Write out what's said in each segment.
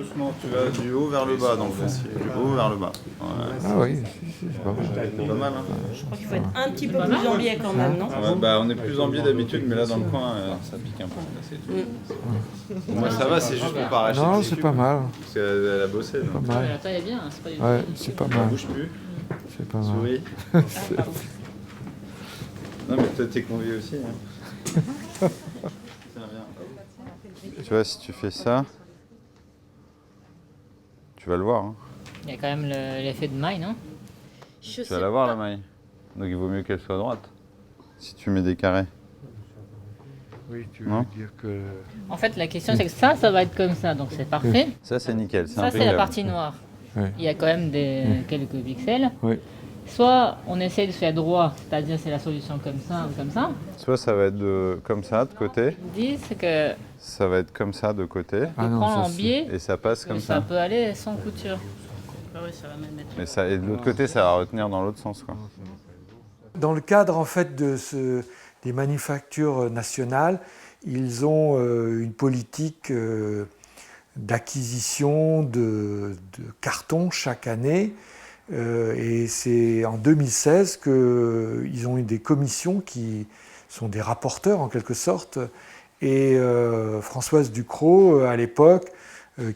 doucement, tu vas du haut vers le bas dans le fond. Du haut vers le bas. Ouais. Ah oui, c'est pas mal. C'est pas mal, hein. Je crois qu'il faut être un petit peu plus en biais quand même, non? Ouais, bah, on est plus en biais d'habitude, mais là dans le coin, ça pique un peu. Là, c'est tout. Moi ça va, c'est juste pour pas arracher. Non, les c'est cubes, pas mal. Parce qu'elle a bossé. Pas Donc. mal. La taille est bien, c'est pas du Ouais, c'est pas Ça mal. bouge plus. C'est pas mal. Souris. Non mais toi t'es convié aussi. Hein. Tiens, viens. Tu vois, si tu fais ça, tu vas le voir. Hein. Il y a quand même l'effet de maille, non? Tu vas la voir la maille. Donc il vaut mieux qu'elle soit droite. Si tu mets des carrés. Oui, tu veux Non dire que... En fait, la question, c'est que ça va être comme ça, donc c'est parfait. Ça c'est nickel, c'est Ça, c'est la impeccable. partie noire. Ouais. Il y a quand même quelques pixels. Oui. Soit on essaie de faire droit, c'est-à-dire c'est la solution comme ça ou comme ça. Soit ça va être comme ça de côté, Ils disent que ça va être comme ça de côté, Ah non, prendre ça, en c'est- biais, et ça passe comme ça ça. peut aller sans couture. Ah ouais, ça va même mettre. Mais ça, et de l'autre côté, ça va retenir dans l'autre sens, quoi. Dans le cadre en fait des manufactures nationales, ils ont une politique d'acquisition de cartons chaque année. Et c'est en 2016 qu'ils ont eu des commissions qui sont des rapporteurs en quelque sorte. Et Françoise Ducrot, à l'époque,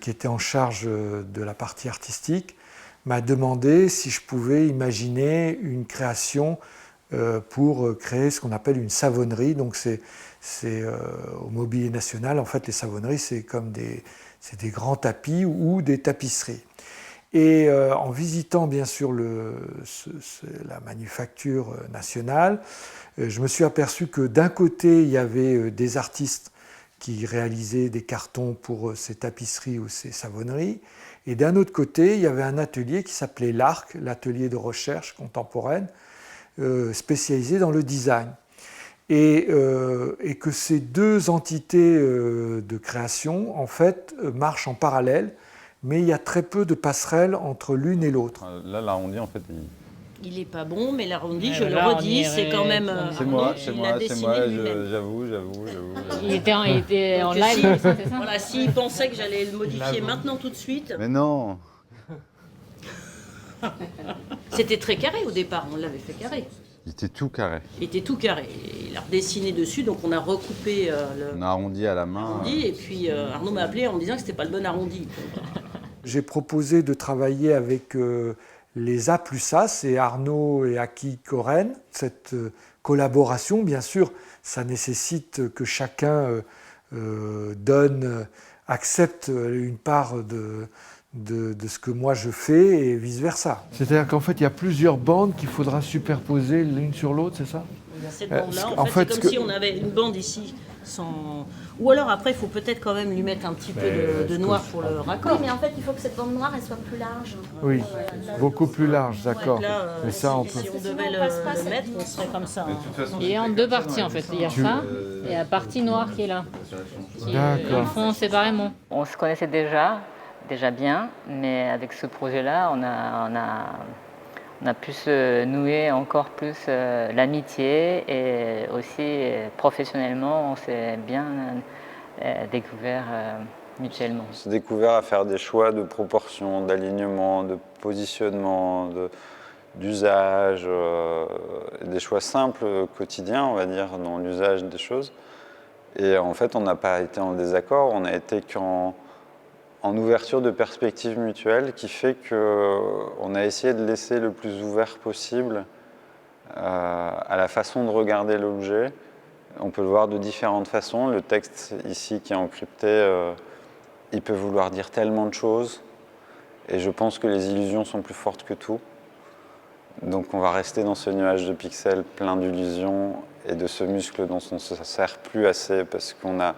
qui était en charge de la partie artistique, m'a demandé si je pouvais imaginer une création pour créer ce qu'on appelle une savonnerie. Donc c'est au Mobilier National, en fait, les savonneries, c'est comme des grands tapis ou des tapisseries. Et en visitant bien sûr la manufacture nationale, je me suis aperçu que d'un côté, il y avait des artistes qui réalisaient des cartons pour ces tapisseries ou ces savonneries, et d'un autre côté, il y avait un atelier qui s'appelait l'ARC, l'atelier de recherche contemporaine, spécialisé dans le design. Et que ces deux entités de création, en fait, marchent en parallèle, mais il y a très peu de passerelles entre l'une et l'autre. Là, l'arrondi, en fait, Il est pas bon, mais l'arrondi, Ouais, je le là, on redis, irait c'est quand même. c'est Arnaud, moi, il l'a dessiné lui-même. j'avoue. Il était en Donc, live, si- c'est ça? Voilà, s'il pensait que j'allais le modifier maintenant tout de suite, Mais non. c'était très carré au départ, on l'avait fait carré. Il était tout carré. Il était tout carré. Il a redessiné dessus, donc on a recoupé On a arrondi à la main. l'arrondi, et puis Arnaud m'a appelé en me disant que c'était pas le bon arrondi. J'ai proposé de travailler avec les A plus A, c'est Arnaud et Aki Koren. Cette collaboration, bien sûr, ça nécessite que chacun accepte une part de ce que moi je fais et vice-versa. C'est-à-dire qu'en fait, il y a plusieurs bandes qu'il faudra superposer l'une sur l'autre, c'est ça? Cette Euh, bande-là, en en fait, fait, c'est ce comme que- si on avait une bande ici sans. Ou alors après, il faut peut-être quand même lui mettre un petit peu de noir pour le Oui, raccord. mais en fait, il faut que cette bande noire, elle soit plus large. Oui, beaucoup plus large, d'accord. Là, Mais ça, on peut... si on devait Sinon, on passe pas le cette mettre, on serait comme ça. Mais de toute façon, Il est en deux parties en fait. Il y a ça et la partie noire qui est là. D'accord. Ils font séparément. On se connaissait déjà bien, mais avec ce projet-là, on a pu se nouer encore plus l'amitié et aussi professionnellement, on s'est bien découvert mutuellement. On s'est découvert à faire des choix de proportion, d'alignement, de positionnement, d'usage, des choix simples quotidiens, on va dire, dans l'usage des choses. Et en fait, on n'a pas été en désaccord, on a été en ouverture de perspectives mutuelles qui fait qu'on a essayé de laisser le plus ouvert possible à la façon de regarder l'objet. On peut le voir de différentes façons. Le texte ici qui est encrypté, il peut vouloir dire tellement de choses. Et je pense que les illusions sont plus fortes que tout. Donc on va rester dans ce nuage de pixels plein d'illusions et de ce muscle dont on ne se sert plus assez parce qu'on a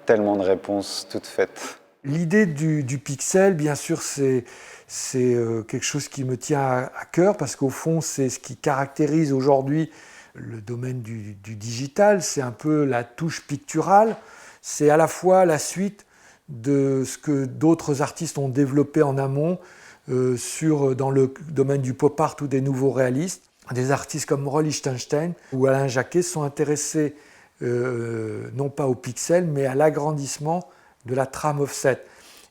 tellement de réponses toutes faites. L'idée du pixel, bien sûr, c'est quelque chose qui me tient à cœur parce qu'au fond, c'est ce qui caractérise aujourd'hui le domaine du digital. C'est un peu la touche picturale. C'est à la fois la suite de ce que d'autres artistes ont développé en amont dans le domaine du pop art ou des nouveaux réalistes. Des artistes comme Roy Lichtenstein ou Alain Jacquet sont intéressés non pas au pixel, mais à l'agrandissement de la trame offset.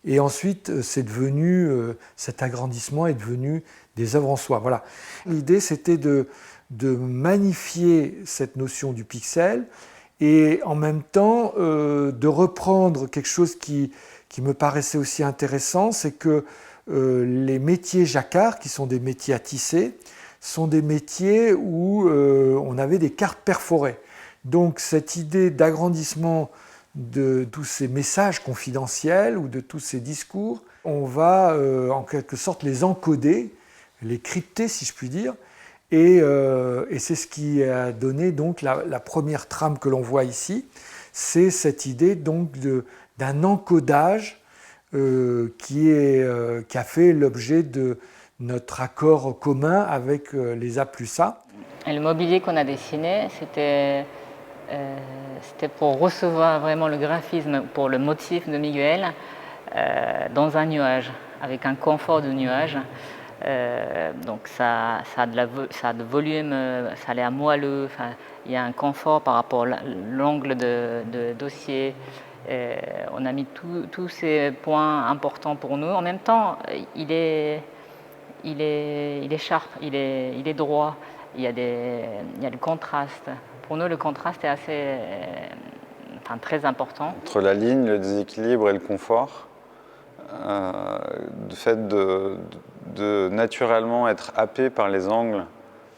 Et ensuite, cet agrandissement est devenu des œuvres en soi. Voilà. L'idée, c'était de magnifier cette notion du pixel et en même temps de reprendre quelque chose qui me paraissait aussi intéressant, c'est que les métiers jacquard, qui sont des métiers à tisser, sont des métiers où on avait des cartes perforées. Donc cette idée d'agrandissement de tous ces messages confidentiels ou de tous ces discours, on va en quelque sorte les encoder, les crypter si je puis dire, et c'est ce qui a donné donc la première trame que l'on voit ici, c'est cette idée donc d'un encodage qui a fait l'objet de notre accord commun avec les A plus A. Et le mobilier qu'on a dessiné, c'était pour recevoir vraiment le graphisme, pour le motif de Miguel dans un nuage, avec un confort de nuage. Donc ça a de volume, ça a l'air moelleux, il y a un confort par rapport à l'angle de dossier. On a mis tous ces points importants pour nous. En même temps, il est sharp, il est droit, il y a le contraste. Pour nous, le contraste est très important. Entre la ligne, le déséquilibre et le confort, le fait de naturellement être happé par les angles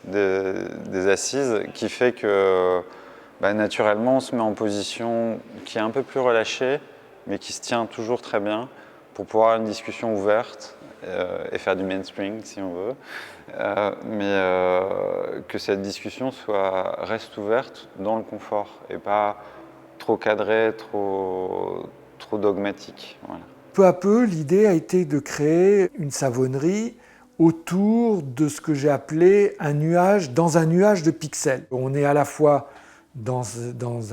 des assises, qui fait que naturellement on se met en position qui est un peu plus relâchée, mais qui se tient toujours très bien pour pouvoir avoir une discussion ouverte et faire du mainstream si on veut, mais que cette discussion reste ouverte dans le confort et pas trop cadrée, trop dogmatique. Voilà. Peu à peu, l'idée a été de créer une savonnerie autour de ce que j'ai appelé dans un nuage de pixels. On est à la fois dans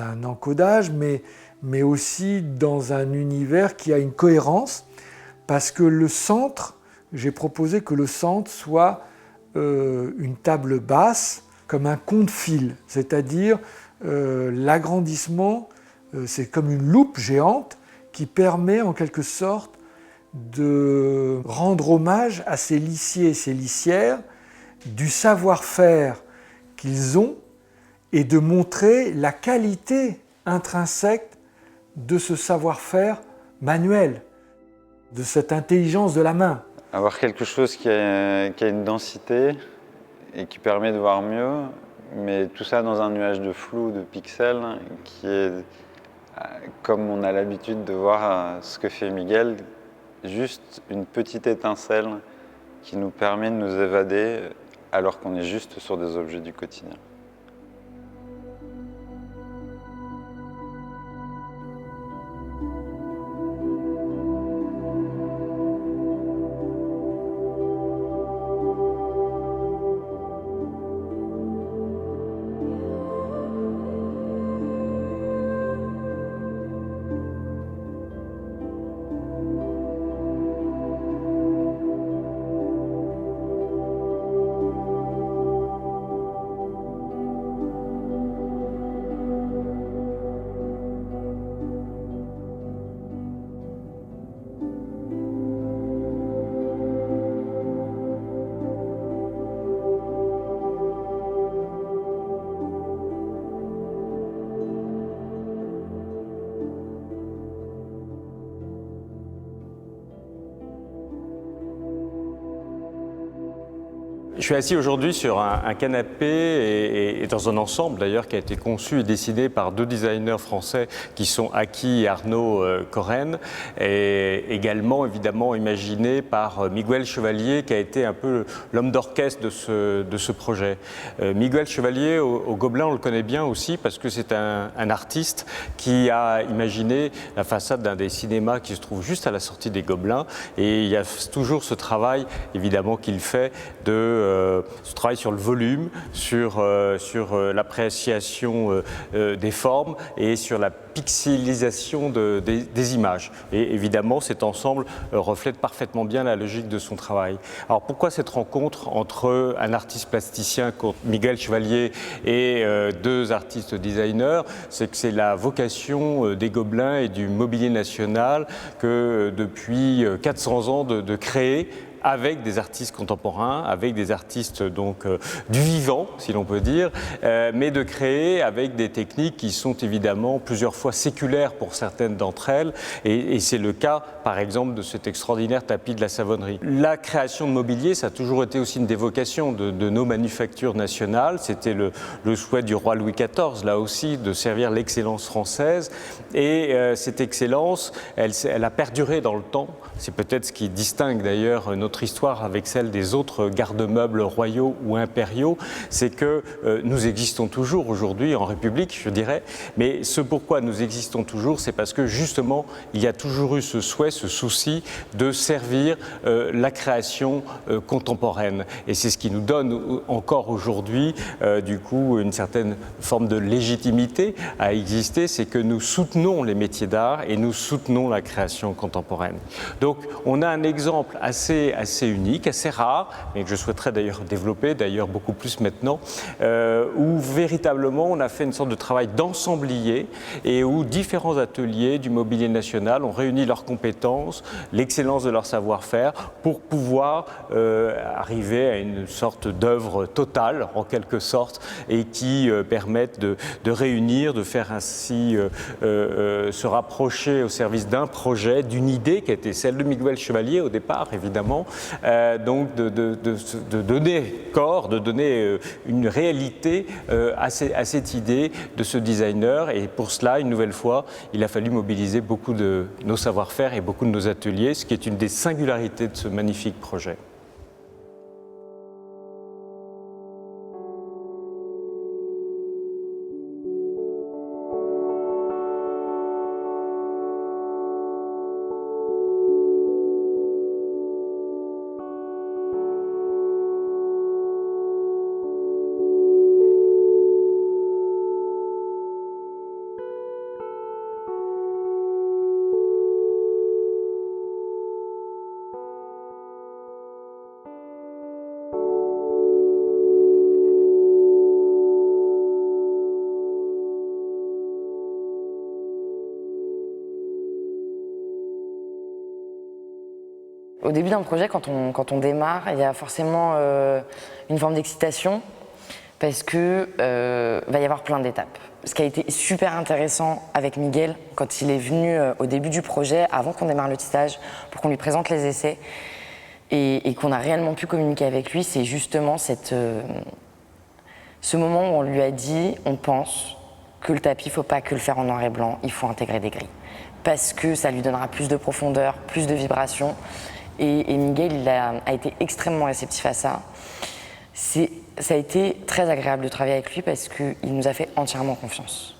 un encodage, mais aussi dans un univers qui a une cohérence, parce que le centre, j'ai proposé que le centre soit une table basse, comme un compte-fil, c'est-à-dire l'agrandissement, c'est comme une loupe géante qui permet en quelque sorte de rendre hommage à ces lissiers et ces lissières, du savoir-faire qu'ils ont et de montrer la qualité intrinsèque de ce savoir-faire manuel, de cette intelligence de la main. Avoir quelque chose qui a une densité et qui permet de voir mieux, mais tout ça dans un nuage de flou, de pixels, qui est, comme on a l'habitude de voir ce que fait Miguel, juste une petite étincelle qui nous permet de nous évader alors qu'on est juste sur des objets du quotidien. Je suis assis aujourd'hui sur un canapé et dans un ensemble d'ailleurs qui a été conçu et dessiné par deux designers français qui sont Aki et Arnaud Corren, et également évidemment imaginé par Miguel Chevalier qui a été un peu l'homme d'orchestre de ce projet. Miguel Chevalier au Gobelin, on le connaît bien aussi parce que c'est un artiste qui a imaginé la façade d'un des cinémas qui se trouve juste à la sortie des Gobelins, et il y a toujours ce travail évidemment qu'il fait de ce travail sur le volume, sur l'appréciation des formes et sur la pixelisation des images. Et évidemment, cet ensemble reflète parfaitement bien la logique de son travail. Alors pourquoi cette rencontre entre un artiste plasticien, Miguel Chevalier, et deux artistes designers? C'est que c'est la vocation des Gobelins et du mobilier national que depuis 400 ans de créer avec des artistes contemporains, avec des artistes donc du vivant, si l'on peut dire, mais de créer avec des techniques qui sont évidemment plusieurs fois séculaires pour certaines d'entre elles, et c'est le cas, par exemple, de cet extraordinaire tapis de la Savonnerie. La création de mobilier, ça a toujours été aussi une des vocations de nos manufactures nationales. C'était le souhait du roi Louis XIV, là aussi, de servir l'excellence française, et cette excellence, elle a perduré dans le temps. C'est peut-être ce qui distingue d'ailleurs notre histoire avec celle des autres garde-meubles royaux ou impériaux, c'est que nous existons toujours aujourd'hui en République, je dirais, mais ce pourquoi nous existons toujours, c'est parce que justement, il y a toujours eu ce souhait, ce souci de servir la création contemporaine. Et c'est ce qui nous donne encore aujourd'hui, du coup, une certaine forme de légitimité à exister, c'est que nous soutenons les métiers d'art et nous soutenons la création contemporaine. Donc, on a un exemple assez unique, assez rare, mais que je souhaiterais d'ailleurs développer, d'ailleurs beaucoup plus maintenant, où véritablement on a fait une sorte de travail d'ensemblier et où différents ateliers du mobilier national ont réuni leurs compétences, l'excellence de leur savoir-faire pour pouvoir arriver à une sorte d'œuvre totale, en quelque sorte, et qui permettent de réunir, de faire ainsi se rapprocher au service d'un projet, d'une idée qui était celle de Miguel Chevalier au départ, évidemment, donc de donner corps, de donner une réalité à cette idée de ce designer. Et pour cela, une nouvelle fois, il a fallu mobiliser beaucoup de nos savoir-faire et beaucoup de nos ateliers, ce qui est une des singularités de ce magnifique projet. Au début d'un projet, quand on démarre, il y a forcément une forme d'excitation parce que va y avoir plein d'étapes. Ce qui a été super intéressant avec Miguel, quand il est venu au début du projet, avant qu'on démarre le tissage, pour qu'on lui présente les essais et qu'on a réellement pu communiquer avec lui, c'est justement ce moment où on lui a dit, on pense que le tapis, il ne faut pas que le faire en noir et blanc, il faut intégrer des gris. Parce que ça lui donnera plus de profondeur, plus de vibration. Et Miguel, il a été extrêmement réceptif à ça. Ça a été très agréable de travailler avec lui parce qu'il nous a fait entièrement confiance.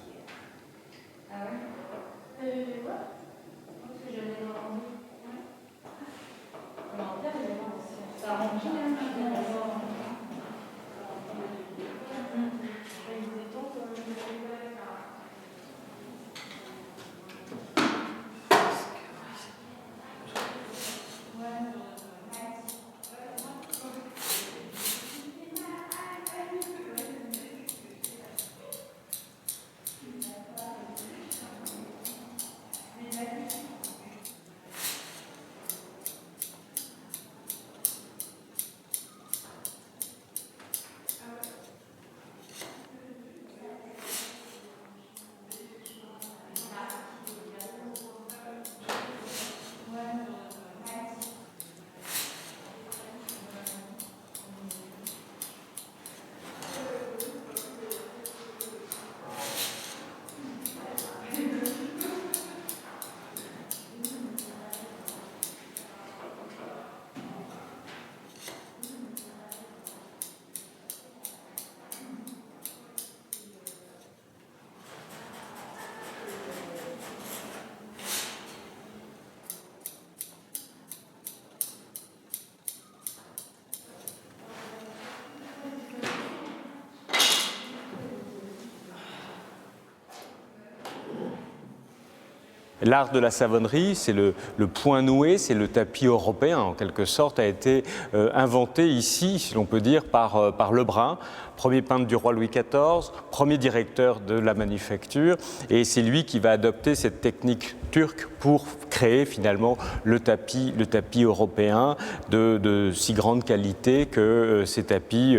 L'art de la savonnerie, c'est le point noué, c'est le tapis européen en quelque sorte, a été inventé ici, si l'on peut dire, par Lebrun, premier peintre du roi Louis XIV, premier directeur de la manufacture, et c'est lui qui va adopter cette technique turque pour créer finalement le tapis européen de si grande qualité que ces tapis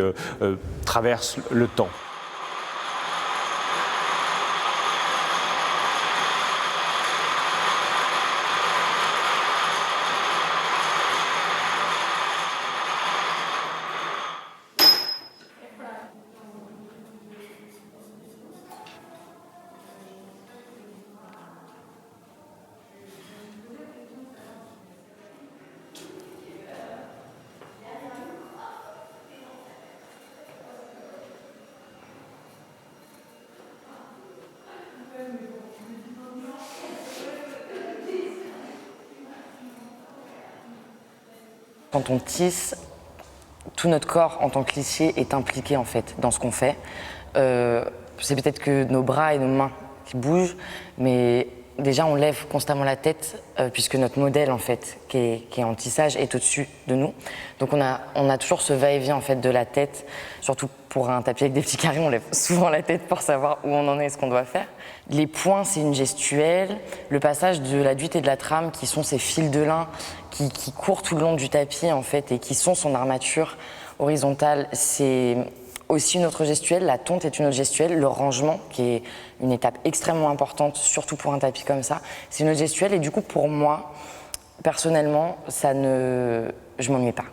traversent le temps. Quand on tisse, tout notre corps en tant que lissier est impliqué en fait dans ce qu'on fait. C'est peut-être que nos bras et nos mains qui bougent, mais déjà on lève constamment la tête puisque notre modèle en fait qui est en tissage est au-dessus de nous. Donc on a toujours ce va-et-vient en fait de la tête, surtout pour un tapis avec des petits carrés, on lève souvent la tête pour savoir où on en est et ce qu'on doit faire. Les points, c'est une gestuelle. Le passage de la duite et de la trame, qui sont ces fils de lin qui courent tout le long du tapis en fait et qui sont son armature horizontale, c'est aussi une autre gestuelle. La tonte est une autre gestuelle. Le rangement, qui est une étape extrêmement importante, surtout pour un tapis comme ça, c'est une autre gestuelle. Et du coup, pour moi, personnellement, je m'ennuie pas.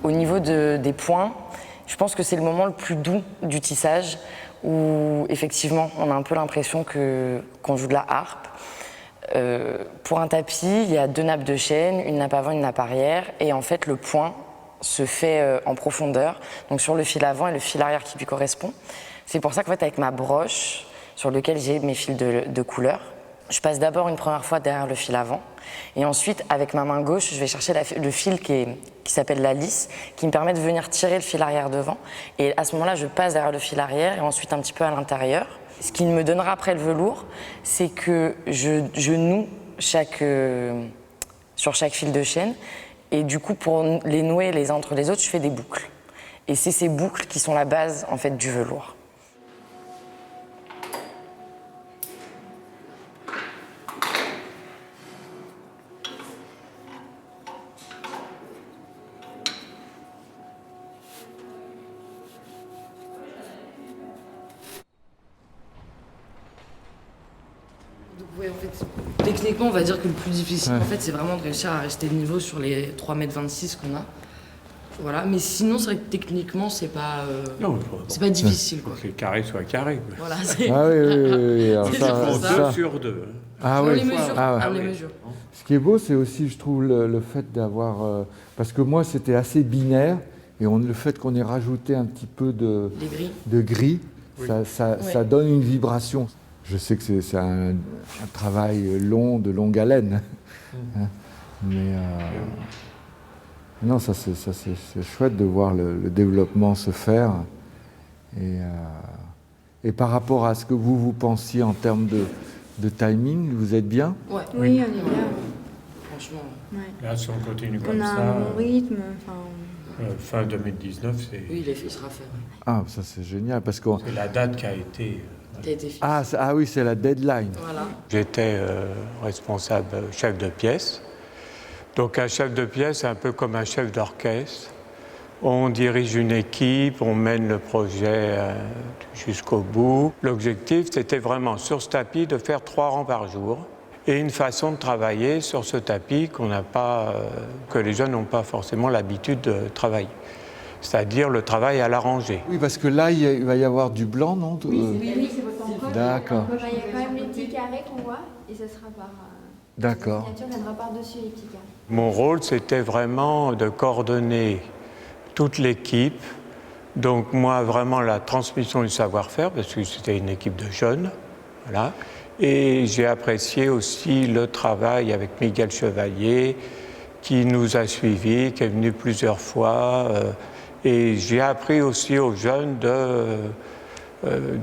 Au niveau des points, je pense que c'est le moment le plus doux du tissage où effectivement on a un peu l'impression qu'on joue de la harpe. Pour un tapis, il y a 2 nappes de chaîne, une nappe avant, une nappe arrière, et en fait le point se fait en profondeur, donc sur le fil avant et le fil arrière qui lui correspond. C'est pour ça qu'en fait avec ma broche, sur lequel j'ai mes fils de couleur, je passe d'abord une première fois derrière le fil avant, et ensuite avec ma main gauche, je vais chercher le fil qui s'appelle la lisse, qui me permet de venir tirer le fil arrière devant, et à ce moment-là, je passe derrière le fil arrière et ensuite un petit peu à l'intérieur. Ce qui me donnera après le velours, c'est que je noue sur chaque fil de chaîne, et du coup, pour les nouer les uns entre les autres, je fais des boucles. Et c'est ces boucles qui sont la base en fait du velours. Ouais, en fait, techniquement, on va dire que le plus difficile, en fait, c'est vraiment de réussir à rester niveau sur les 3,26 m qu'on a. Voilà, mais sinon, c'est vrai que techniquement, c'est pas difficile, quoi. Que le carré soit carré. Quoi. Voilà, Ah oui. Alors C'est ça, 2 sur 2. Ah on oui. les mesure, Ah ouais. on les mesure. Ce qui est beau, c'est aussi, je trouve, le fait d'avoir... parce que moi, c'était assez binaire, et le fait qu'on ait rajouté un petit peu de gris, Oui. ça donne une vibration. Je sais que c'est un travail long, de longue haleine. Hein, mais non, ça c'est chouette de voir le développement se faire. Et par rapport à ce que vous pensiez en termes de timing, vous êtes bien? Ouais. Oui, on est bien. Franchement. Ouais. Là, si on continue On comme a ça, un bon rythme. fin 2019, c'est Oui, il sera fait. Ouais. Ah, ça c'est génial, parce que... c'est la date qui a été... Qui a été fixé. Ah oui, c'est la deadline. Voilà. J'étais responsable chef de pièce. Donc un chef de pièce, c'est un peu comme un chef d'orchestre. On dirige une équipe, on mène le projet jusqu'au bout. L'objectif, c'était vraiment sur ce tapis de faire 3 rangs par jour. et une façon de travailler sur ce tapis que les jeunes n'ont pas forcément l'habitude de travailler. C'est-à-dire le travail à l'arrangé. Oui, parce que là, il va y avoir du blanc, non? Oui, c'est votre encore. D'accord. Il y a quand même les petits carrés qu'on voit et ce sera par. D'accord. La signature viendra par-dessus les petits carrés. Mon rôle, c'était vraiment de coordonner toute l'équipe. Donc moi, vraiment la transmission du savoir-faire, parce que c'était une équipe de jeunes. Voilà. Et j'ai apprécié aussi le travail avec Miguel Chevalier, qui nous a suivis, qui est venu plusieurs fois. Et j'ai appris aussi aux jeunes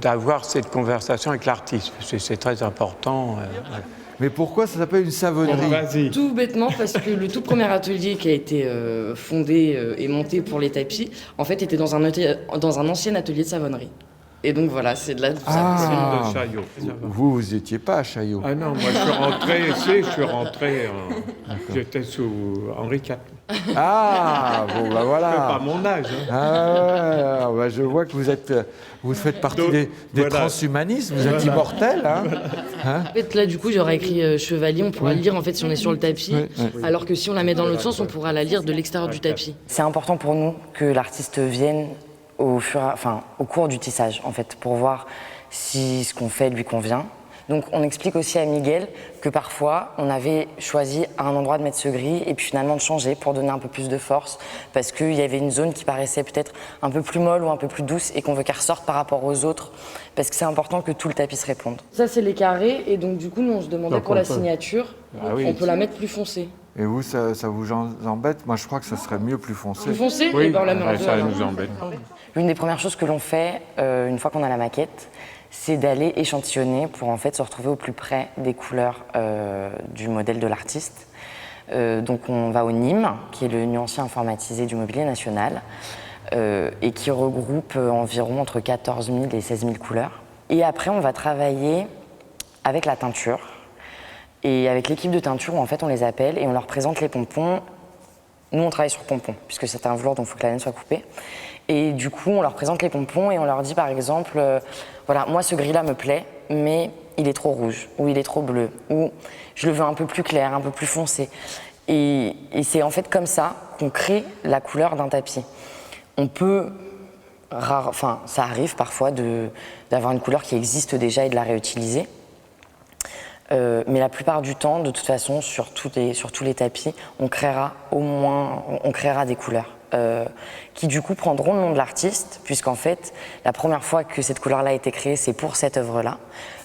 d'avoir cette conversation avec l'artiste, parce que c'est très important. Voilà. Mais pourquoi ça s'appelle une savonnerie? Tout bêtement parce que le tout premier atelier qui a été fondé et monté pour les tapis, en fait, était dans un ancien atelier de savonnerie. Et donc voilà, c'est de là tout ça. De Chaillot. Vous n'étiez pas à Chaillot. Ah non, moi je suis rentré, j'étais sous Henri IV. Ah, bon, bah voilà. Pas mon âge. Hein. Ah ouais, bah, je vois que vous faites partie Donc, des voilà. transhumanistes, vous êtes immortels. Hein. Hein? En fait, là, du coup, j'aurais écrit Chevalier, on pourra le lire en fait si on est sur le tapis, alors que si on la met dans l'autre sens, on pourra la lire de l'extérieur du tapis. C'est important pour nous que l'artiste vienne au cours du tissage, en fait, pour voir si ce qu'on fait lui convient. Donc on explique aussi à Miguel que parfois on avait choisi à un endroit de mettre ce gris et puis finalement de changer pour donner un peu plus de force parce qu'il y avait une zone qui paraissait peut-être un peu plus molle ou un peu plus douce et qu'on veut qu'elle ressorte par rapport aux autres parce que c'est important que tout le tapis se réponde. Ça c'est les carrés et donc du coup nous on se demandait Donc, pour la signature, on peut la mettre plus foncée. Et vous, ça vous embête? Moi, je crois que ça serait mieux plus foncé. Plus foncée? Oui, et ben on la met en ça deux, nous embête. L'une des premières choses que l'on fait une fois qu'on a la maquette, c'est d'aller échantillonner pour en fait se retrouver au plus près des couleurs du modèle de l'artiste. Donc on va au NIM, qui est le nuancier informatisé du mobilier national, et qui regroupe environ entre 14 000 et 16 000 couleurs. Et après on va travailler avec la teinture, et avec l'équipe de teinture où en fait on les appelle et on leur présente les pompons. Nous on travaille sur pompons, puisque c'est un velours donc il faut que la laine soit coupée. Et du coup, on leur présente les pompons et on leur dit par exemple, voilà, moi ce gris-là me plaît, mais il est trop rouge, ou il est trop bleu, ou je le veux un peu plus clair, un peu plus foncé. Et c'est en fait comme ça qu'on crée la couleur d'un tapis. On peut, ça arrive parfois d'avoir une couleur qui existe déjà et de la réutiliser. Mais la plupart du temps, de toute façon, sur tous les tapis, on créera des couleurs. Qui du coup prendront le nom de l'artiste, puisqu'en fait, la première fois que cette couleur-là a été créée, c'est pour cette œuvre-là.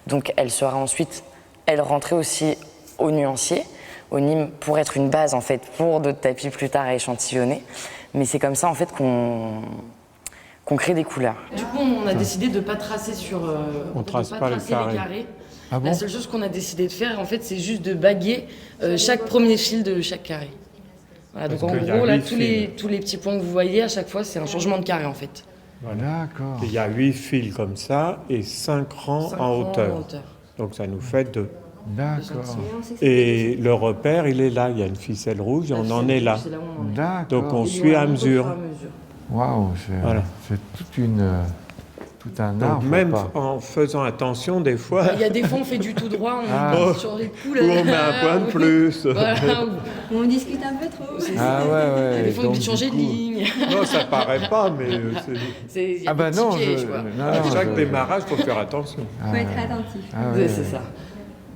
Donc elle sera ensuite, elle rentrait aussi au nuancier, au NIM, pour être une base en fait pour d'autres tapis plus tard à échantillonner. Mais c'est comme ça en fait qu'on crée des couleurs. Du coup, on a décidé de ne pas tracer On trace pas les carrés. Ah bon? La seule chose qu'on a décidé de faire, en fait, c'est juste de baguer chaque premier fil de chaque carré. Voilà, donc en gros, là, tous les petits points que vous voyez, à chaque fois, c'est un changement de carré, en fait. Voilà. D'accord. Il y a 8 fils comme ça et 5 rangs en hauteur. Donc ça nous fait 2. D'accord. Et le repère, il est là. Il y a une ficelle rouge et on en est là. D'accord. Donc on suit à mesure. Waouh, Voilà. c'est tout un art. Donc même en faisant attention, des fois, Il y a des fois, on fait du tout droit, on change les où couleurs. on met un point de plus. Voilà, On discute un peu trop. Ah ouais. des fois, on donc, peut changer de du coup- ligne. Non, ça paraît pas, mais Il y a Ah bah des non, petits pièges, quoi. à chaque démarrage, il faut faire attention. Faut être attentif. Ah ouais. C'est ça.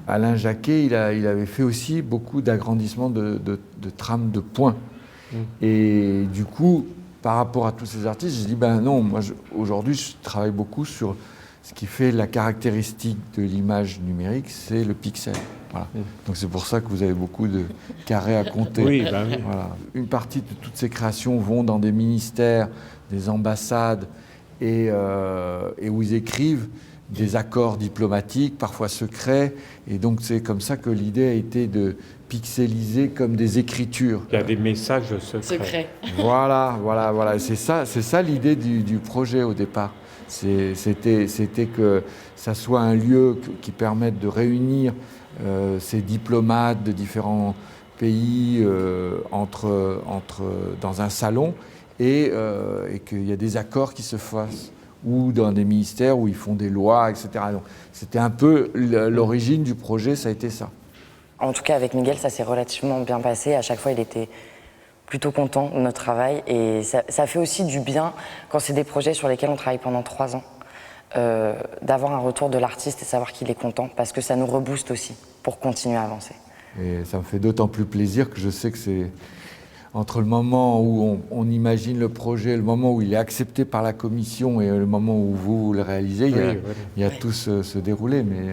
Alain Jacquet, il avait fait aussi beaucoup d'agrandissements de trames de points. Et du coup, par rapport à tous ces artistes, j'ai dit, ben non, moi aujourd'hui je travaille beaucoup sur ce qui fait la caractéristique de l'image numérique, c'est le pixel. Voilà. Donc c'est pour ça que vous avez beaucoup de carrés à compter. Oui, ben oui. Voilà. Une partie de toutes ces créations vont dans des ministères, des ambassades, et où ils écrivent des accords diplomatiques, parfois secrets. Et donc c'est comme ça que l'idée a été de pixeliser comme des écritures. Il y a des messages secrets. Voilà. C'est ça l'idée du projet au départ. C'était que ça soit un lieu qui permette de réunir ces diplomates de différents pays dans un salon et qu'il y a des accords qui se fassent, ou dans des ministères où ils font des lois, etc. Donc, c'était un peu l'origine du projet, ça a été ça. En tout cas, avec Miguel, ça s'est relativement bien passé. À chaque fois, il était plutôt content de notre travail. Et ça fait aussi du bien, quand c'est des projets sur lesquels on travaille pendant 3 ans, d'avoir un retour de l'artiste et savoir qu'il est content, parce que ça nous rebooste aussi pour continuer à avancer. Et ça me fait d'autant plus plaisir que je sais que c'est entre le moment où on imagine le projet, le moment où il est accepté par la commission et le moment où vous le réalisez, il y a tout se dérouler. Mais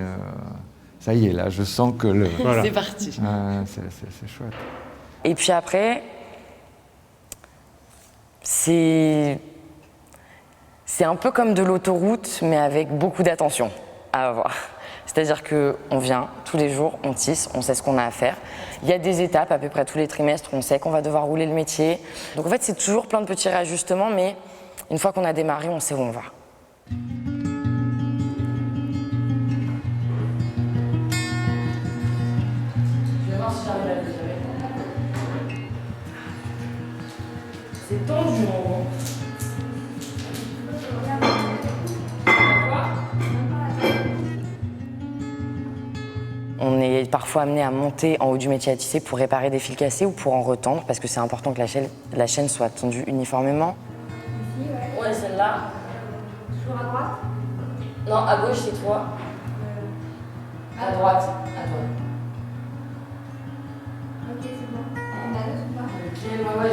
ça y est, là, je sens que C'est parti. c'est chouette. Et puis après, c'est un peu comme de l'autoroute, mais avec beaucoup d'attention à avoir. C'est-à-dire qu'on vient tous les jours, on tisse, on sait ce qu'on a à faire. Il y a des étapes à peu près tous les trimestres, on sait qu'on va devoir rouler le métier. Donc en fait, c'est toujours plein de petits réajustements, mais une fois qu'on a démarré, on sait où on va. Je vais voir si j'arrive à le gérer. C'est tendu, mon gros. On est parfois amené à monter en haut du métier à tisser pour réparer des fils cassés ou pour en retendre, parce que c'est important que la chaîne soit tendue uniformément. Ici, ouais. Ouais, celle-là. Toujours à droite. Non, à gauche, c'est toi. À droite. À toi. Ok, c'est bon. On a deux ou pas? Ok, ouais,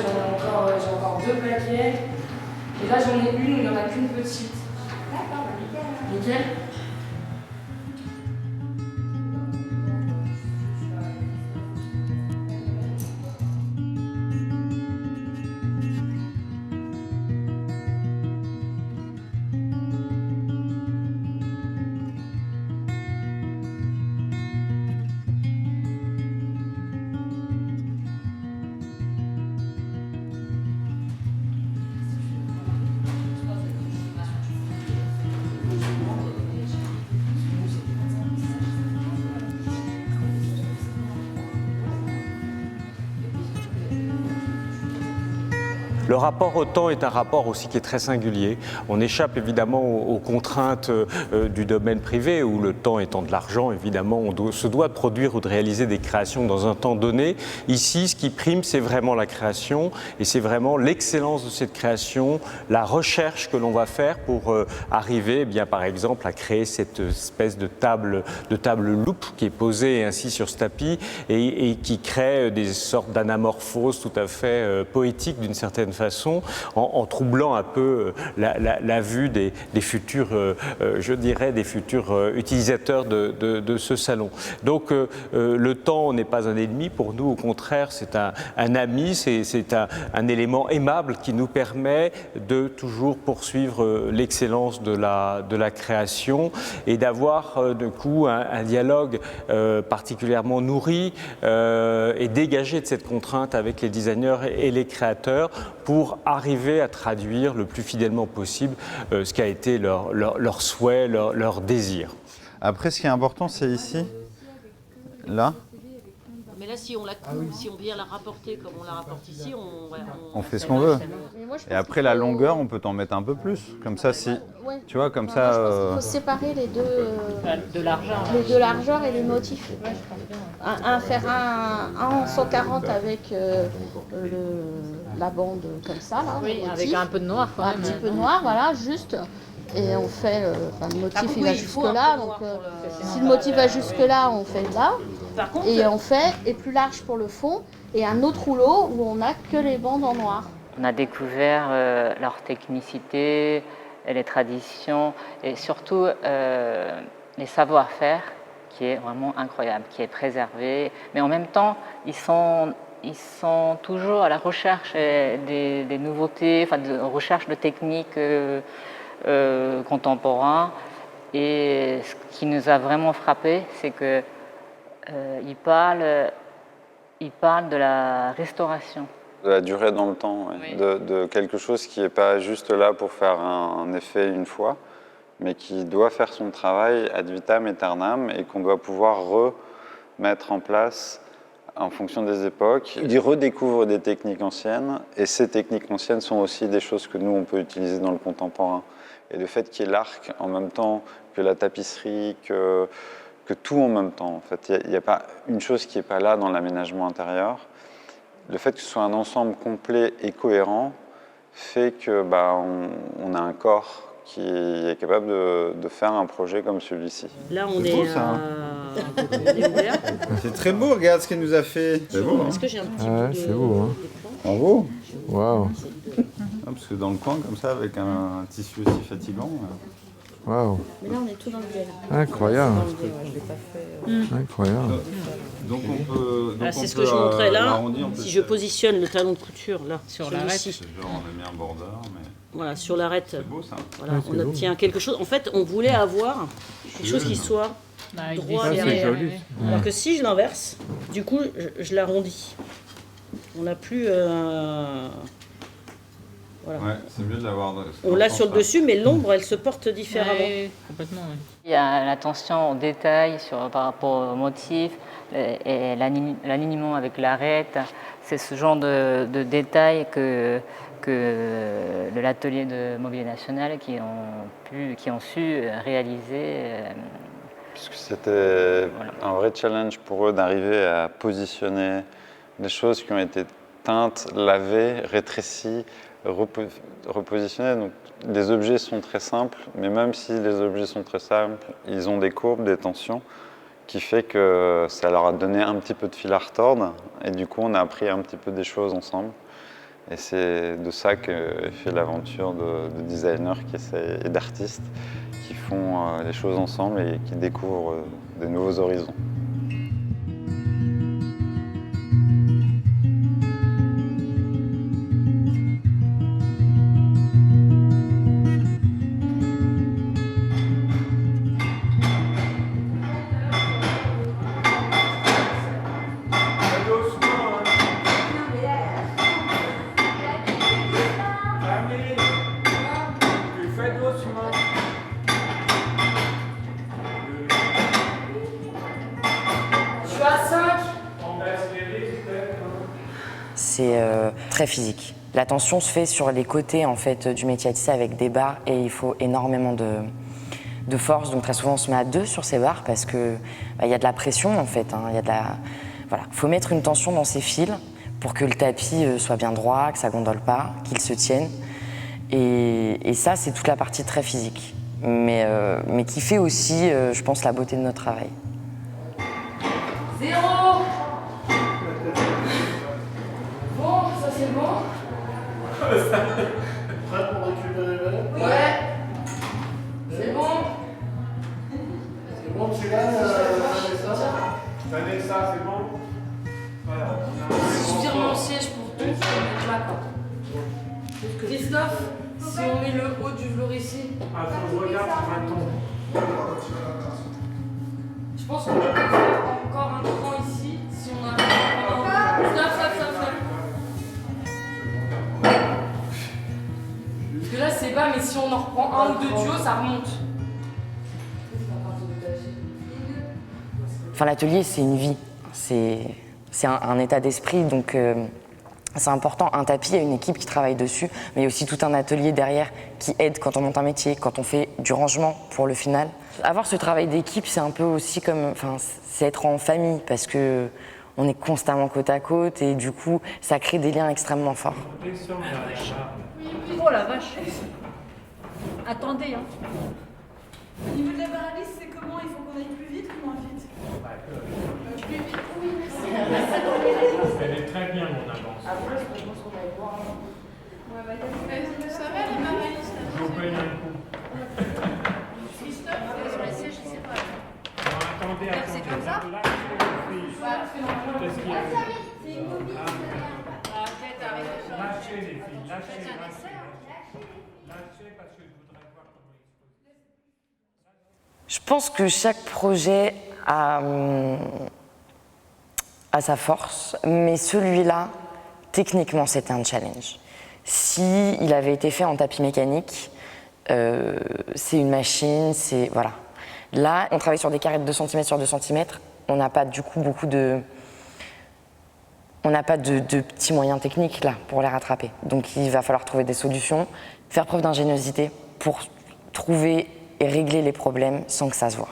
j'ai encore 2 paquets. Et là, j'en ai une où il n'y en a qu'une petite. D'accord, bah nickel. Nickel. Le rapport au temps est un rapport aussi qui est très singulier. On échappe évidemment aux contraintes du domaine privé où le temps étant de l'argent, évidemment, se doit de produire ou de réaliser des créations dans un temps donné. Ici, ce qui prime, c'est vraiment la création et c'est vraiment l'excellence de cette création, la recherche que l'on va faire pour arriver, eh bien, par exemple, à créer cette espèce de table loupe qui est posée ainsi sur ce tapis et qui crée des sortes d'anamorphoses tout à fait poétiques d'une certaine façon, en troublant un peu la vue des futurs, je dirais, des futurs utilisateurs de ce salon. Donc le temps n'est pas un ennemi pour nous, au contraire, c'est un ami, c'est un élément aimable qui nous permet de toujours poursuivre l'excellence de la création et d'avoir du coup un dialogue particulièrement nourri et dégagé de cette contrainte avec les designers et les créateurs pour arriver à traduire le plus fidèlement possible ce qui a été leur souhait, leur désir. Après, ce qui est important, c'est ici, là. Mais là, si on vient la rapporter comme on la rapporte ici, On fait ce qu'on veut. Et après, la longueur, on peut t'en mettre un peu plus. Comme ça, si. Tu vois, comme ça. Je pense qu'il faut séparer les deux. de l'argent. Les deux largeurs et les motifs. Faire un en 140 avec la bande comme ça, là. Oui, avec un peu de noir quand même. Un petit peu noir, voilà, juste. Et on fait, le motif il va jusque là, donc si le motif va jusque là, on fait là. Par contre, Et on fait, et plus large pour le fond, et un autre rouleau où on n'a que les bandes en noir. On a découvert leur technicité, les traditions et surtout les savoir-faire qui est vraiment incroyable, qui est préservé. Mais en même temps, ils sont toujours à la recherche des nouveautés, enfin de recherche de techniques contemporains. Et ce qui nous a vraiment frappé, c'est que ils parlent de la restauration. De la durée dans le temps, ouais. De quelque chose qui n'est pas juste là pour faire un effet une fois, mais qui doit faire son travail ad vitam aeternam et qu'on doit pouvoir remettre en place en fonction des époques. Ils redécouvrent des techniques anciennes et ces techniques anciennes sont aussi des choses que nous, on peut utiliser dans le contemporain. Et le fait qu'il y ait l'arc en même temps que la tapisserie, que que tout en même temps. En fait, il n'y a pas une chose qui n'est pas là dans l'aménagement intérieur. Le fait que ce soit un ensemble complet et cohérent fait que on a un corps qui est capable de faire un projet comme celui-ci. Là, on C'est est beau, ça, hein. ouvert. C'est très beau, regarde ce qu'il nous a fait. C'est beau, hein. Est-ce que j'ai un petit Ouais, bout de... c'est beau, hein. Bravo. Waouh. Parce que dans le coin, comme ça, avec un tissu aussi fatigant... Waouh. Mais là, on est tout dans le gel. Incroyable. Dans le gel, ouais, je l'ai pas fait. Incroyable. Donc on peut... Voilà, c'est ce que je montrais là. Si je positionne le talon de couture là, sur l'arête. Genre on a mis un border, mais... Voilà, sur l'arête. C'est beau ça. Voilà, on obtient quelque chose. En fait, on voulait avoir quelque chose qui soit droit derrière. Alors que si je l'inverse, du coup, je l'arrondis. On n'a plus... Voilà. Ouais, c'est mieux de l'avoir... On l'a sur le dessus, mais l'ombre, elle se porte différemment. Ouais, complètement, oui. Il y a l'attention aux détails par rapport au motif et l'alignement avec l'arête. C'est ce genre de détails que l'atelier de Mobilier National qui ont su réaliser. Puisque c'était un vrai challenge pour eux d'arriver à positionner des choses qui ont été teintes, lavées, rétrécies, repositionnées. Donc, les objets sont très simples, mais même si les objets sont très simples, ils ont des courbes, des tensions, qui fait que ça leur a donné un petit peu de fil à retordre. Et du coup, on a appris un petit peu des choses ensemble. Et c'est de ça que fait l'aventure de designers et d'artistes qui font les choses ensemble et qui découvrent des nouveaux horizons. C'est très physique. La tension se fait sur les côtés en fait, du métier à tisser avec des barres et il faut énormément de force. Donc très souvent on se met à deux sur ces barres parce que y a de la pression en fait. Hein, voilà. Faut mettre une tension dans ces fils pour que le tapis soit bien droit, que ça gondole pas, qu'il se tienne. Et ça c'est toute la partie très physique. Mais qui fait aussi, je pense, la beauté de notre travail. 0. Bon, ça c'est bon. Prêt pour récupérer? Ouais. C'est bon. C'est bon, tu gagnes, Vanessa, c'est bon? Voilà. Je vire mon siège pour tout, je peux le mettre là quoi. Christophe, si on met le haut du velours ici. Attends, je regarde, attends. Je pense qu'on peut faire encore un cran ici si on a. Stop. Parce que là c'est bas, mais si on en reprend un ou deux tuyaux, ça remonte. Enfin, l'atelier, c'est une vie, c'est un état d'esprit, donc c'est important. Un tapis, il y a une équipe qui travaille dessus, mais il y a aussi tout un atelier derrière qui aide quand on monte un métier, quand on fait du rangement pour le final. Avoir ce travail d'équipe, c'est un peu aussi comme, enfin, c'est être en famille, parce que on est constamment côte à côte et du coup, ça crée des liens extrêmement forts. Oh la vache. Attendez, hein. Au niveau de la paralyse, c'est comment? Il faut qu'on aille plus vite ou moins vite? Plus vite, oui, merci. Elle est très bien, mon avance. Après, je pense qu'on va aller voir. Ouais, bah, ça va, les paralyses? Je vous paye un coup. Christophe, sur les sièges, je sais pas. Attendez. C'est comme ça? Qu'est-ce qu'il y a? C'est immobile. Lâchez les filles, lâchez parce que je voudrais voir comment il se pose. Je pense que chaque projet a sa force, mais celui-là, techniquement, c'était un challenge. Si il avait été fait en tapis mécanique, c'est une machine, c'est... Voilà. Là, on travaille sur des carrés de 2 cm sur 2 cm, on n'a pas du coup beaucoup de... On n'a pas de petits moyens techniques là pour les rattraper. Donc il va falloir trouver des solutions, faire preuve d'ingéniosité pour trouver et régler les problèmes sans que ça se voit.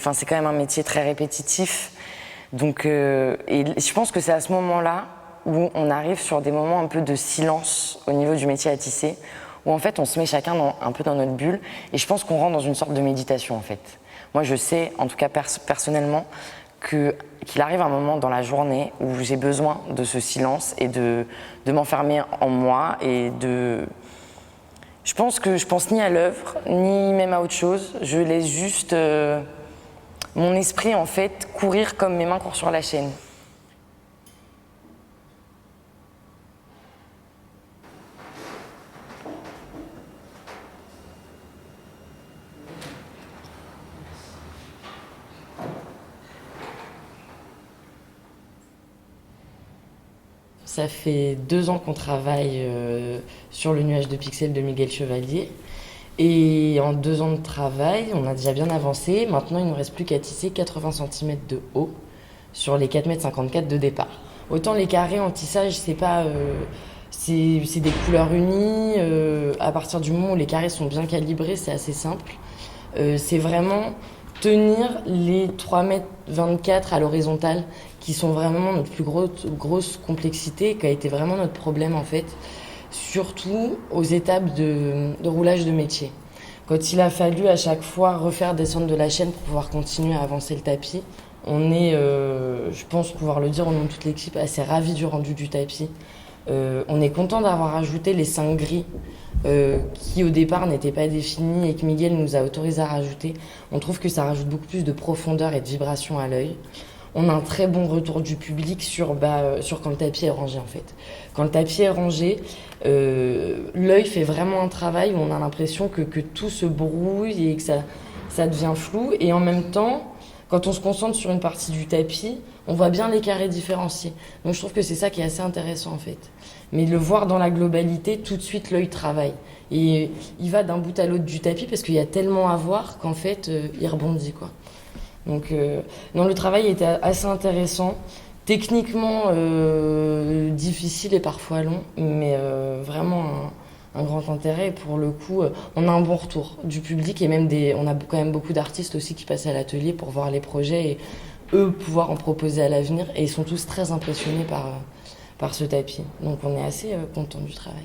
Enfin, c'est quand même un métier très répétitif. Donc, et je pense que c'est à ce moment-là où on arrive sur des moments un peu de silence au niveau du métier à tisser, où en fait on se met chacun un peu dans notre bulle, et je pense qu'on rentre dans une sorte de méditation en fait. Moi je sais, en tout cas personnellement, qu'il arrive un moment dans la journée où j'ai besoin de ce silence et de m'enfermer en moi et de... Je pense que je pense ni à l'œuvre, ni même à autre chose, je laisse juste mon esprit en fait courir comme mes mains courent sur la chaîne. Ça fait 2 ans qu'on travaille sur le nuage de pixels de Miguel Chevalier. Et en 2 ans de travail, on a déjà bien avancé. Maintenant, il ne nous reste plus qu'à tisser 80 cm de haut sur les 4,54 m de départ. Autant les carrés en tissage, c'est pas... c'est des couleurs unies. À partir du moment où les carrés sont bien calibrés, c'est assez simple. C'est vraiment tenir les 3,24 m à l'horizontale, qui sont vraiment notre plus grosse complexité, qui a été vraiment notre problème en fait, surtout aux étapes de roulage de métier. Quand il a fallu à chaque fois refaire descendre de la chaîne pour pouvoir continuer à avancer le tapis, on est, je pense pouvoir le dire au nom de toute l'équipe, assez ravis du rendu du tapis. On est content d'avoir ajouté les 5 gris qui au départ n'étaient pas définis et que Miguel nous a autorisé à rajouter. On trouve que ça rajoute beaucoup plus de profondeur et de vibration à l'œil. On a un très bon retour du public sur quand le tapis est rangé en fait. Quand le tapis est rangé, l'œil fait vraiment un travail où on a l'impression que tout se brouille et que ça devient flou. Et en même temps, quand on se concentre sur une partie du tapis, on voit bien les carrés différenciés. Donc je trouve que c'est ça qui est assez intéressant en fait. Mais le voir dans la globalité, tout de suite l'œil travaille. Et il va d'un bout à l'autre du tapis parce qu'il y a tellement à voir qu'en fait, il rebondit quoi. Donc non, le travail était assez intéressant, techniquement difficile et parfois long, mais vraiment un grand intérêt. Et pour le coup, on a un bon retour du public et même on a quand même beaucoup d'artistes aussi qui passent à l'atelier pour voir les projets et eux pouvoir en proposer à l'avenir. Et ils sont tous très impressionnés par ce tapis. Donc on est assez contents du travail.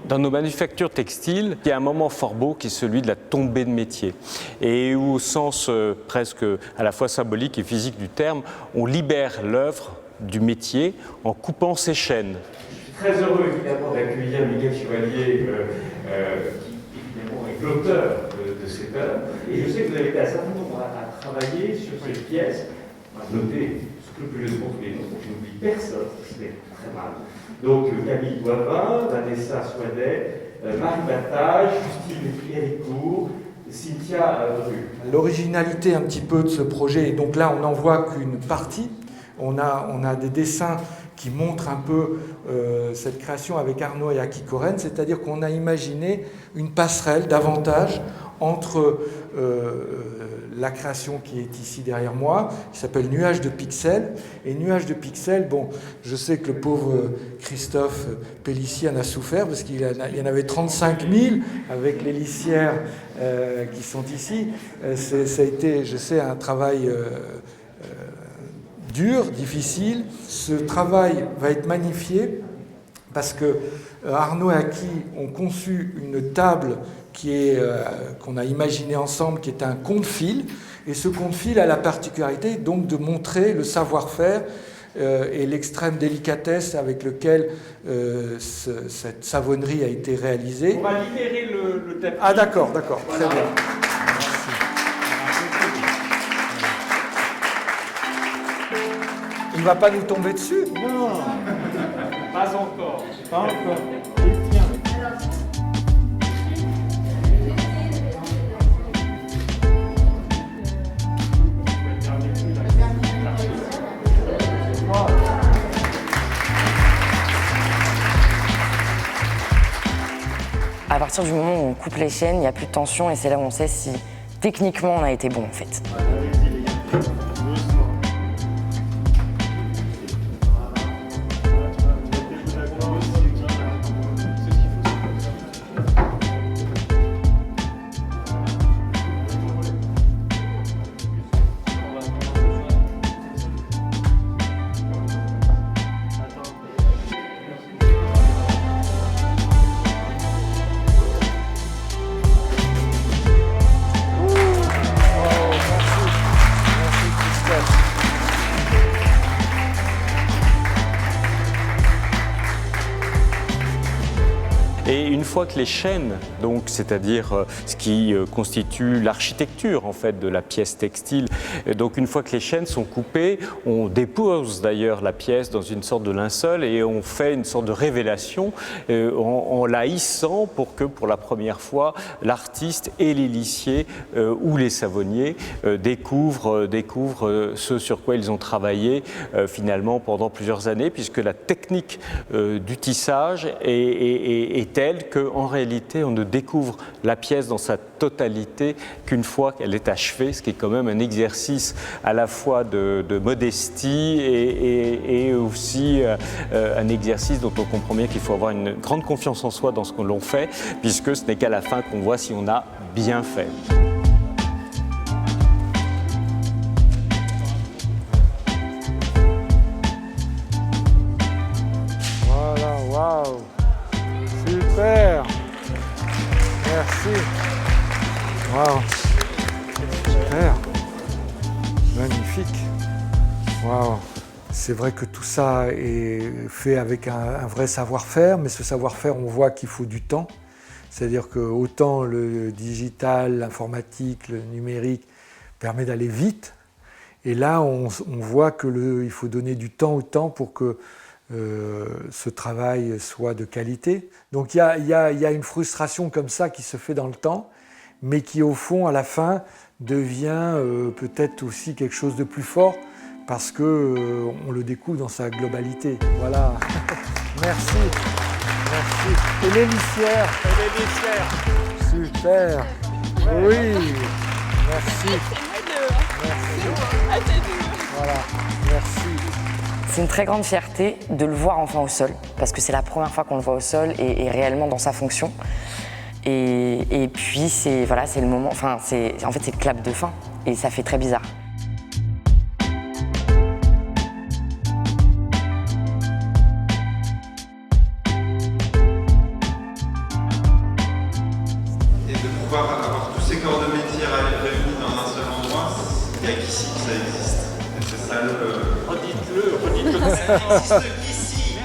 Dans nos manufactures textiles, il y a un moment fort beau qui est celui de la tombée de métier. Et où, au sens presque à la fois symbolique et physique du terme, on libère l'œuvre du métier en coupant ses chaînes. Je suis très heureux évidemment d'accueillir Miguel Chevalier, qui évidemment est l'auteur de cette œuvre. Et je sais que vous avez été un certain nombre à travailler sur cette pièce. On va noter scrupuleusement tous les noms, je n'oublie personne, c'est très mal. Donc Camille Boivin, Vanessa Soidet, Marie Bataille, Justine Héricourt, Cynthia Bru. L'originalité un petit peu de ce projet, et donc là on n'en voit qu'une partie, on a des dessins qui montrent un peu cette création avec Arnaud et Aki Koren, c'est-à-dire qu'on a imaginé une passerelle davantage entre la création qui est ici derrière moi, qui s'appelle Nuage de pixels. Et Nuage de pixels, bon, je sais que le pauvre Christophe Pellissier en a souffert, parce qu'il y en avait 35 000 avec les lissières qui sont ici. Ça a été, je sais, un travail dur, difficile. Ce travail va être magnifié parce que Arnaud et Aki ont conçu une table qu'on a imaginé ensemble, qui est un compte-fil. Et ce compte-fil a la particularité donc de montrer le savoir-faire et l'extrême délicatesse avec laquelle cette savonnerie a été réalisée. On va libérer le tapis. Ah d'accord, très bien. Il ne va pas nous tomber dessus? Non, pas encore. Pas encore. À partir du moment où on coupe les chaînes, il n'y a plus de tension et c'est là où on sait si techniquement on a été bon en fait. Et une fois que les chaînes, donc c'est-à-dire ce qui constitue l'architecture en fait de la pièce textile, donc une fois que les chaînes sont coupées, on dépose d'ailleurs la pièce dans une sorte de linceul et on fait une sorte de révélation en la hissant pour que pour la première fois l'artiste et les lissiers ou les savonniers découvrent ce sur quoi ils ont travaillé finalement pendant plusieurs années, puisque la technique du tissage est telle qu'en réalité on ne découvre la pièce dans sa totalité qu'une fois qu'elle est achevée, ce qui est quand même un exercice à la fois de modestie et aussi un exercice dont on comprend bien qu'il faut avoir une grande confiance en soi dans ce que l'on fait, puisque ce n'est qu'à la fin qu'on voit si on a bien fait. Voilà, waouh! Super! Merci! Waouh! Super! Magnifique! Waouh! C'est vrai que tout ça est fait avec un vrai savoir-faire, mais ce savoir-faire, on voit qu'il faut du temps. C'est-à-dire que autant le digital, l'informatique, le numérique permet d'aller vite, et là, on voit qu'il faut donner du temps au temps pour que ce travail soit de qualité. Donc il y a une frustration comme ça qui se fait dans le temps, mais qui au fond, à la fin, devient peut-être aussi quelque chose de plus fort parce qu'on le découvre dans sa globalité. Voilà. Merci. Merci. Et les lissières. Super. Oui. Merci. Voilà. Merci. C'est une très grande fierté de le voir enfin au sol, parce que c'est la première fois qu'on le voit au sol et réellement dans sa fonction. Et puis c'est le moment, en fait c'est le clap de fin et ça fait très bizarre. Et de pouvoir avoir tous ces corps de métier réunis dans un seul endroit, il n'y a qu'ici que ça existe. Et c'est ça le... Redites-le. Ça n'existe qu'ici.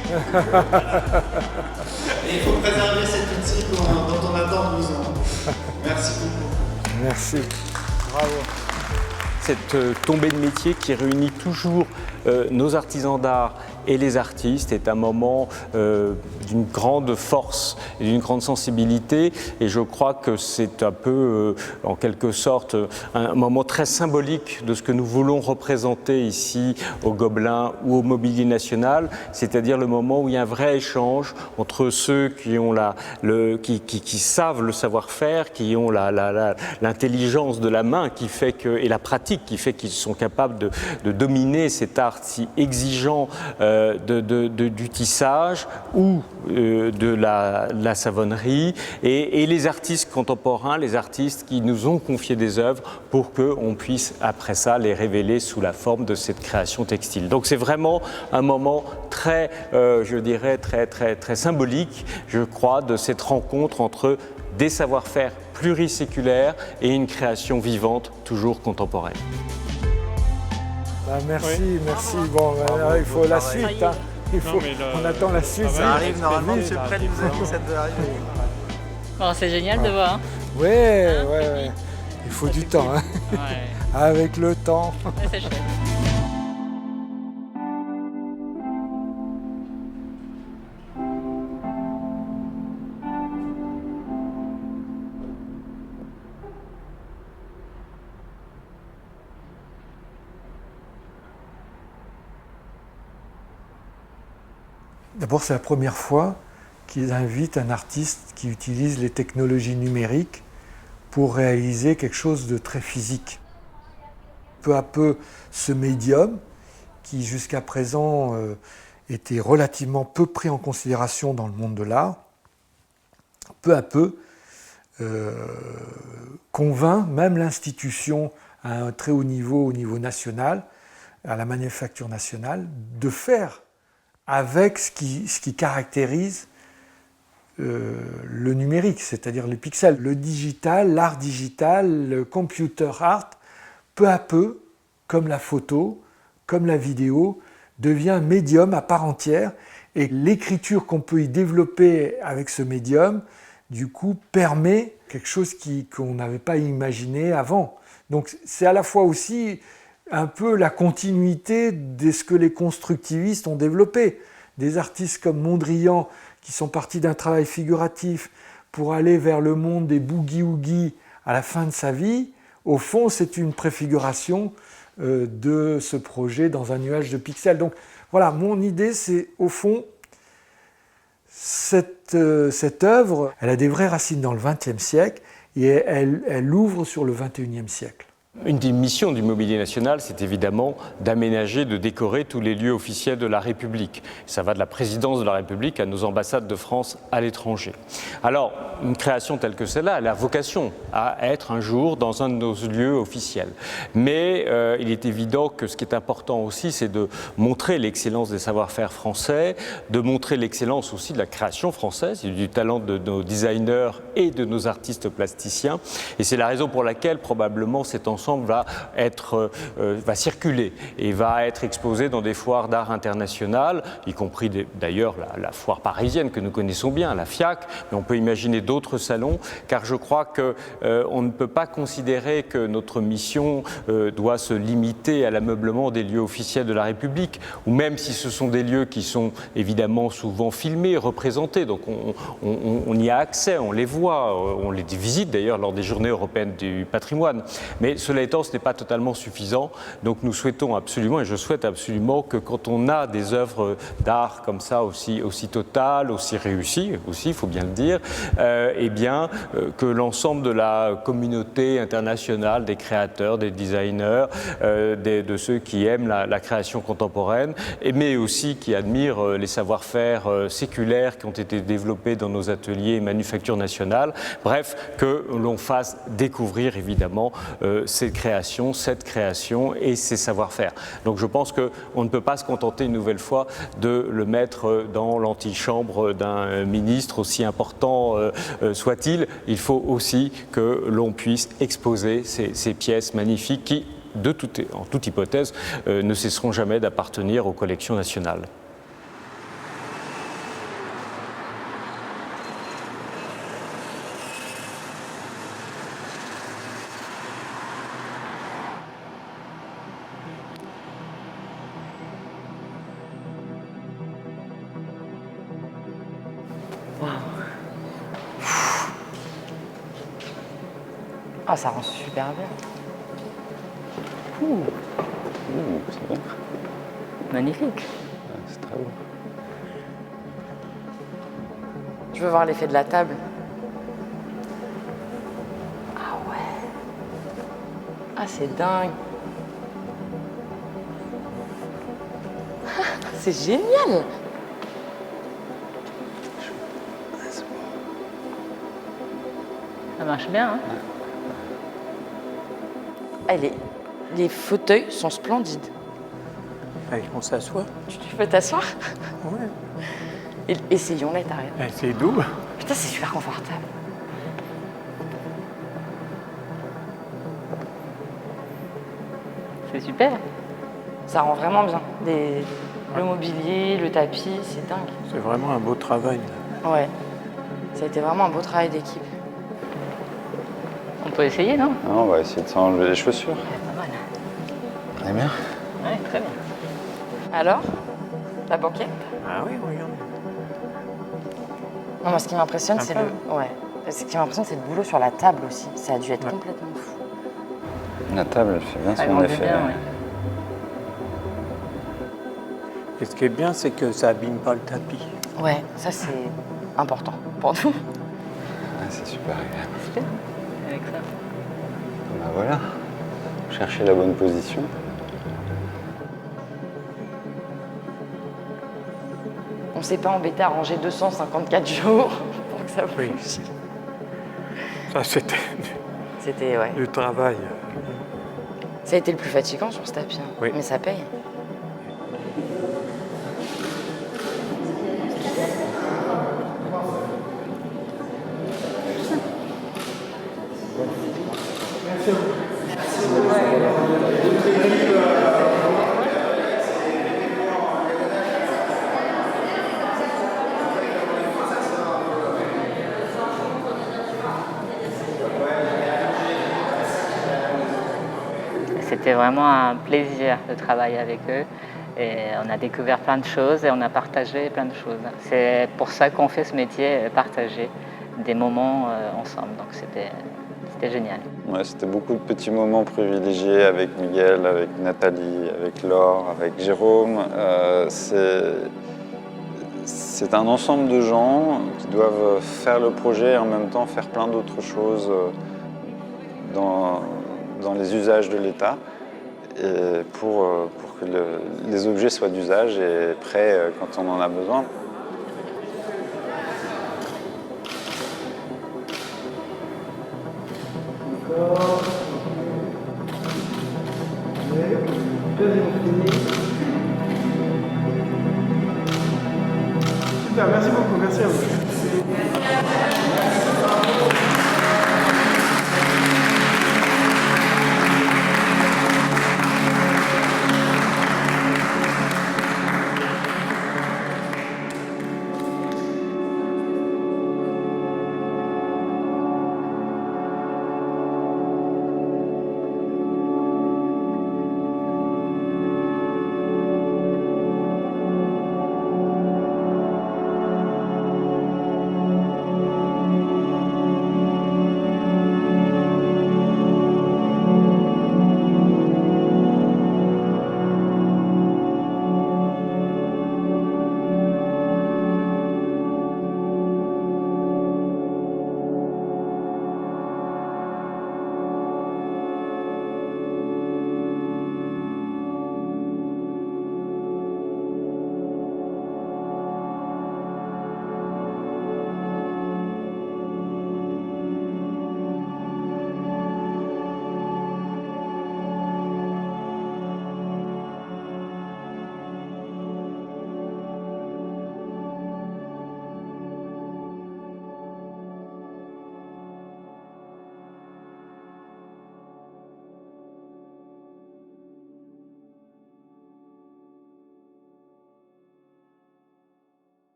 Et il faut préserver cet outil dont on attend 12 ans. Merci beaucoup. Merci. Bravo. Cette tombée de métier qui réunit toujours nos artisans d'art et les artistes est un moment d'une grande force et d'une grande sensibilité, et je crois que c'est un peu, en quelque sorte, un moment très symbolique de ce que nous voulons représenter ici au Gobelin ou au Mobilier National, c'est-à-dire le moment où il y a un vrai échange entre ceux qui ont qui savent le savoir-faire, qui ont l'intelligence de la main qui fait que, et la pratique qui fait qu'ils sont capables de dominer cet art si exigeant du tissage ou de la savonnerie, et les artistes contemporains, les artistes qui nous ont confié des œuvres pour qu'on puisse après ça les révéler sous la forme de cette création textile. Donc c'est vraiment un moment très, je dirais, très symbolique, je crois, de cette rencontre entre des savoir-faire pluriséculaires et une création vivante, toujours contemporaine. Ah, merci, merci. Bon, il faut la suite. Hein. On attend la suite. Ça arrive normalement, monsieur le prêtre nous a dit que ça devait arriver. Bon, c'est génial de voir. Ouais. Il faut du temps. Hein. Ouais. Avec le temps. Ouais, c'est chouette. D'abord, c'est la première fois qu'ils invitent un artiste qui utilise les technologies numériques pour réaliser quelque chose de très physique. Peu à peu, ce médium, qui jusqu'à présent était relativement peu pris en considération dans le monde de l'art, peu à peu convainc même l'institution à un très haut niveau, au niveau national, à la Manufacture nationale, de faire avec ce qui caractérise le numérique, c'est-à-dire les pixels. Le digital, l'art digital, le computer art, peu à peu, comme la photo, comme la vidéo, devient un médium à part entière, et l'écriture qu'on peut y développer avec ce médium, du coup, permet quelque chose qu'on n'avait pas imaginé avant. Donc c'est à la fois aussi un peu la continuité de ce que les constructivistes ont développé. Des artistes comme Mondrian, qui sont partis d'un travail figuratif pour aller vers le monde des boogie-woogie à la fin de sa vie, au fond, c'est une préfiguration de ce projet dans un nuage de pixels. Donc voilà, mon idée, c'est au fond, cette œuvre, elle a des vraies racines dans le XXe siècle et elle ouvre sur le XXIe siècle. Une des missions du Mobilier national, c'est évidemment d'aménager, de décorer tous les lieux officiels de la République. Ça va de la présidence de la République à nos ambassades de France à l'étranger. Alors, une création telle que celle-là, elle a vocation à être un jour dans un de nos lieux officiels. Mais il est évident que ce qui est important aussi, c'est de montrer l'excellence des savoir-faire français, de montrer l'excellence aussi de la création française, du talent de nos designers et de nos artistes plasticiens. Et c'est la raison pour laquelle, probablement, cet ensemble va circuler et va être exposé dans des foires d'art internationales, y compris d'ailleurs la foire parisienne que nous connaissons bien, la FIAC, mais on peut imaginer d'autres salons, car je crois qu'on ne peut pas considérer que notre mission doit se limiter à l'ameublement des lieux officiels de la République, ou même si ce sont des lieux qui sont évidemment souvent filmés, représentés, donc on y a accès, on les voit, on les visite d'ailleurs lors des Journées européennes du patrimoine. Mais cela étant, ce n'est pas totalement suffisant. Donc nous souhaitons absolument, et je souhaite absolument, que quand on a des œuvres d'art comme ça, aussi totales, aussi réussies, aussi, il faut bien le dire, que l'ensemble de la communauté internationale, des créateurs, des designers, de ceux qui aiment la création contemporaine, mais aussi qui admirent les savoir-faire séculaires qui ont été développés dans nos ateliers Manufacture nationale, bref, que l'on fasse découvrir évidemment cette création et ses savoir-faire. Donc je pense qu'on ne peut pas se contenter une nouvelle fois de le mettre dans l'antichambre d'un ministre, aussi important soit-il. Il faut aussi que l'on puisse exposer ces pièces magnifiques qui, en toute hypothèse, ne cesseront jamais d'appartenir aux collections nationales. Ah, ça rend super bien. C'est bon. Magnifique. C'est très beau. Je veux voir l'effet de la table. Ah ouais. Ah, c'est dingue. C'est génial. Ça marche bien, hein? Les fauteuils sont splendides. Allez, on s'assoit. Tu peux t'asseoir? Ouais. Essayons l'intérieur. C'est doux. Putain, c'est super confortable. C'est super. Ça rend vraiment bien. Le mobilier, le tapis, c'est dingue. C'est vraiment un beau travail. Ouais, ça a été vraiment un beau travail d'équipe. On peut essayer, non? On va essayer de s'enlever les chaussures. Pas mal. Très bien. Ouais, très bien. Alors, la banquette? Ah oui, regarde. Non, moi, ce qui m'impressionne, c'est Sympa. Ce qui m'impressionne, c'est le boulot sur la table aussi. Ça a dû être complètement fou. La table, elle fait bien Ça son grandit effet. bien, ouais. Et ce qui est bien, c'est que ça abîme pas le tapis. Ouais, ça, c'est important pour nous. Ouais, c'est super agréable. C'est bien, avec ça. Bah voilà, chercher la bonne position. On s'est pas embêté à ranger 254 jours pour que ça bouge. Oui. Ça, c'était C'était, ouais. du travail. Ça a été le plus fatigant sur ce tapis, hein. Oui. Mais ça paye. C'était vraiment un plaisir de travailler avec eux. Et on a découvert plein de choses et on a partagé plein de choses. C'est pour ça qu'on fait ce métier, partager des moments ensemble. Donc c'était génial. Ouais, c'était beaucoup de petits moments privilégiés avec Miguel, avec Nathalie, avec Laure, avec Jérôme. C'est un ensemble de gens qui doivent faire le projet et en même temps faire plein d'autres choses dans les usages de l'État et pour que les objets soient d'usage et prêts quand on en a besoin. Super, merci beaucoup, merci à vous.